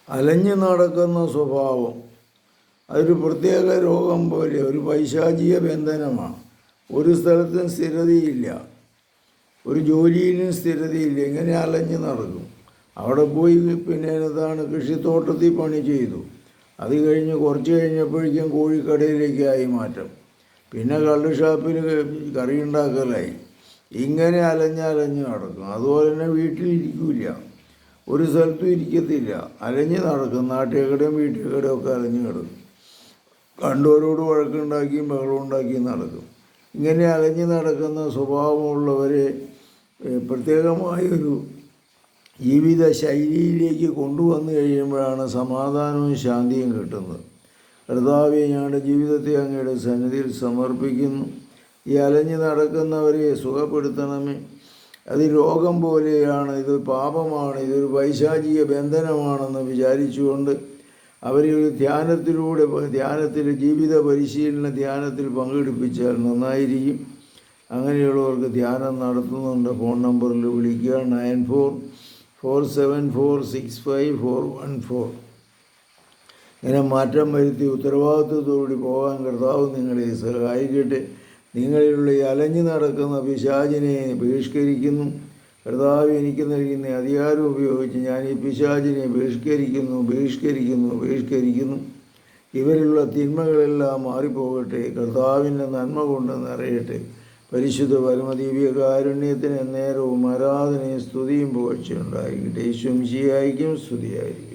അലഞ്ഞു നടക്കുന്ന സ്വഭാവം അതൊരു പ്രത്യേക രോഗം പോലെ ഒരു പൈശാചിക ബന്ധനമാണ്. ഒരു സ്ഥലത്തും സ്ഥിരതയില്ല, ഒരു ജോലിയിലും സ്ഥിരതയില്ല, ഇങ്ങനെ അലഞ്ഞു നടക്കും. അവിടെ പോയി പിന്നെ എന്താണ് കൃഷിത്തോട്ടത്തിൽ പണി ചെയ്തു, അത് കഴിഞ്ഞ് കുറച്ച് കഴിഞ്ഞപ്പോഴേക്കും കോഴിക്കടയിലേക്കായി മാറ്റം, പിന്നെ കള്ള് ഷാപ്പിൽ കറി ഉണ്ടാക്കലായി. ഇങ്ങനെ അലഞ്ഞ് നടക്കും. അതുപോലെ തന്നെ വീട്ടിലിരിക്കില്ല, ഒരു സ്ഥലത്തും ഇരിക്കത്തില്ല, അലഞ്ഞ് നടക്കും. നാട്ടുകടയും വീട്ടുകടയും ഒക്കെ അലഞ്ഞു കിടക്കും. കണ്ടവരോട് വഴക്കുണ്ടാക്കിയും ബഹളമുണ്ടാക്കിയും നടക്കും. ഇങ്ങനെ അലഞ്ഞു നടക്കുന്ന സ്വഭാവമുള്ളവരെ പ്രത്യേകമായൊരു ജീവിത ശൈലിയിലേക്ക് കൊണ്ടുവന്നു കഴിയുമ്പോഴാണ് സമാധാനവും ശാന്തിയും കിട്ടുന്നത്. കർത്താവേ, ഞങ്ങളുടെ ജീവിതത്തെ അങ്ങയുടെ സന്നിധിയിൽ സമർപ്പിക്കുന്നു. ഈ അലഞ്ഞു നടക്കുന്നവരെ സുഖപ്പെടുത്തണമേ. അത് രോഗം പോലെയാണ്, ഇത് പാപമാണ്, ഇതൊരു പൈശാചിക ബന്ധനമാണെന്ന് വിചാരിച്ചുകൊണ്ട് അവരെ ഒരു ധ്യാനത്തിൽ ജീവിത പരിശീലന ധ്യാനത്തിൽ പങ്കെടുപ്പിച്ചാൽ നന്നായിരിക്കും. അങ്ങനെയുള്ളവർക്ക് ധ്യാനം നടത്തുന്നുണ്ട്. ഫോൺ നമ്പറിൽ വിളിക്കുക 9447465414. ഇങ്ങനെ മാറ്റം വരുത്തി ഉത്തരവാദിത്വത്തോടുകൂടി പോകാൻ കർത്താവ് നിങ്ങളെ സഹായിക്കട്ടെ. നിങ്ങളിലുള്ള ഈ അലഞ്ഞു നടക്കുന്ന പിശാചിനെ ബഹിഷ്കരിക്കുന്നു. കർത്താവ് എനിക്ക് നൽകുന്ന അധികാരം ഉപയോഗിച്ച് ഞാൻ ഈ പിശാചിനെ ബഹിഷ്കരിക്കുന്നു. ഇവരിലുള്ള തിന്മകളെല്ലാം മാറിപ്പോകട്ടെ. കർത്താവിൻ്റെ നന്മ കൊണ്ട് നിറയട്ടെ. പരിശുദ്ധ പരമദിവ്യ കാരുണ്യത്തിന് നേരവും ആരാധനയും സ്തുതിയും പുകഴ്ചയുണ്ടായിരിക്കട്ടെ. യേശുമിശിഹായ്ക്കും സ്തുതിയായിരിക്കും.